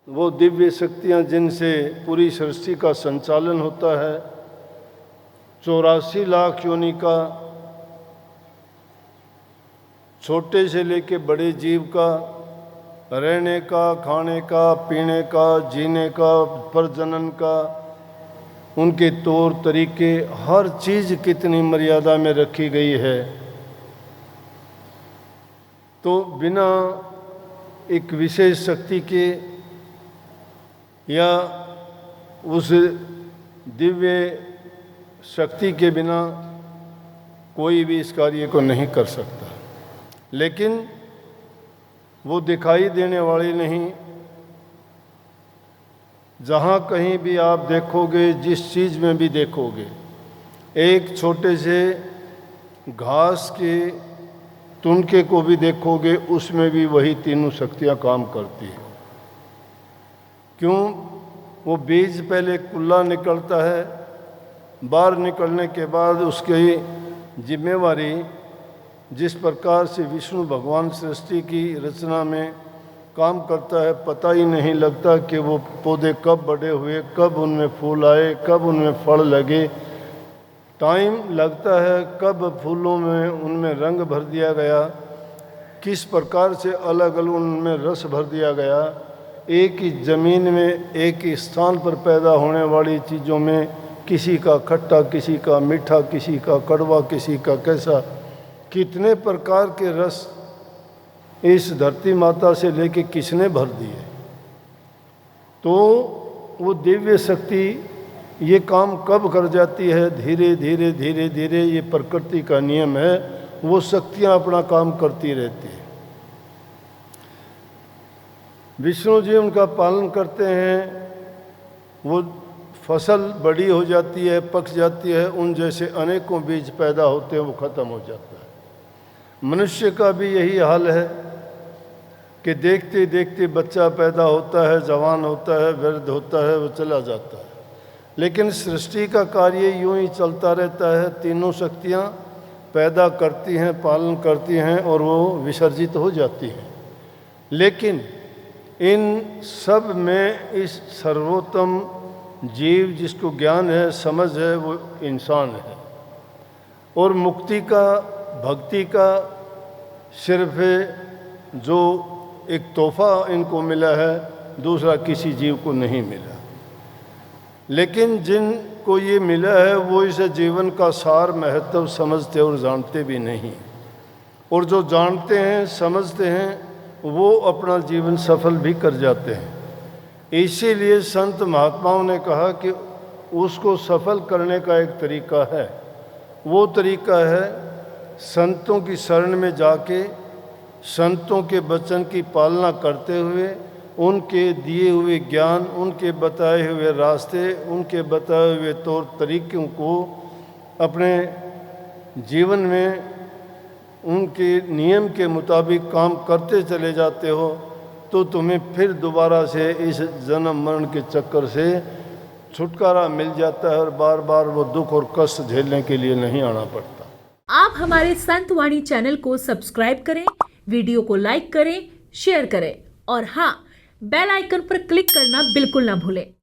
वो दिव्य शक्तियाँ जिनसे पूरी सृष्टि का संचालन होता है, 84 लाख योनि का, छोटे से लेके बड़े जीव का रहने का, खाने का, पीने का, जीने का, प्रजनन का, उनके तौर तरीके, हर चीज़ कितनी मर्यादा में रखी गई है। तो बिना एक विशेष शक्ति के या उस दिव्य शक्ति के बिना कोई भी इस कार्य को नहीं कर सकता। लेकिन वो दिखाई देने वाली नहीं। जहाँ कहीं भी आप देखोगे, जिस चीज़ में भी देखोगे, एक छोटे से घास के तुनके को भी देखोगे, उसमें भी वही तीनों शक्तियाँ काम करती हैं। क्यों? वो बीज पहले कुल्ला निकलता है, बाहर निकलने के बाद उसकी जिम्मेवारी, जिस प्रकार से विष्णु भगवान सृष्टि की रचना में काम करता है, पता ही नहीं लगता कि वो पौधे कब बड़े हुए, कब उनमें फूल आए, कब उनमें फल लगे। टाइम लगता है कब फूलों में उनमें रंग भर दिया गया, किस प्रकार से अलग अलग उनमें रस भर दिया गया। एक ही ज़मीन में एक ही स्थान पर पैदा होने वाली चीज़ों में किसी का खट्टा, किसी का मीठा, किसी का कड़वा, किसी का कैसा, कितने प्रकार के रस इस धरती माता से लेके किसने भर दिए। तो वो दिव्य शक्ति ये काम कब कर जाती है? धीरे धीरे धीरे धीरे, ये प्रकृति का नियम है, वो शक्तियाँ अपना काम करती रहती है। विष्णु जी उनका पालन करते हैं, वो फसल बड़ी हो जाती है, पक जाती है, उन जैसे अनेकों बीज पैदा होते हैं, वो ख़त्म हो जाता है। मनुष्य का भी यही हाल है कि देखते देखते बच्चा पैदा होता है, जवान होता है, वृद्ध होता है, वो चला जाता है। लेकिन सृष्टि का कार्य यूं ही चलता रहता है। तीनों शक्तियाँ पैदा करती हैं, पालन करती हैं और वो विसर्जित हो जाती हैं। लेकिन इन सब में इस सर्वोत्तम जीव जिसको ज्ञान है, समझ है, वो इंसान है। और मुक्ति का, भक्ति का सिर्फ जो एक तोहफा इनको मिला है, दूसरा किसी जीव को नहीं मिला। लेकिन जिनको ये मिला है वो इसे जीवन का सार महत्व समझते और जानते भी नहीं। और जो जानते हैं, समझते हैं, वो अपना जीवन सफल भी कर जाते हैं। इसीलिए संत महात्माओं ने कहा कि उसको सफल करने का एक तरीका है। वो तरीका है संतों की शरण में जाके, संतों के वचन की पालना करते हुए, उनके दिए हुए ज्ञान, उनके बताए हुए रास्ते, उनके बताए हुए तौर तरीक़ों को अपने जीवन में उनके नियम के मुताबिक काम करते चले जाते हो, तो तुम्हें फिर दोबारा से इस जन्म मरण के चक्कर से छुटकारा मिल जाता है और बार बार वो दुख और कष्ट झेलने के लिए नहीं आना पड़ता। आप हमारे संत वाणी चैनल को सब्सक्राइब करें, वीडियो को लाइक करें, शेयर करें और हाँ, बेल आइकन पर क्लिक करना बिल्कुल ना भूलें।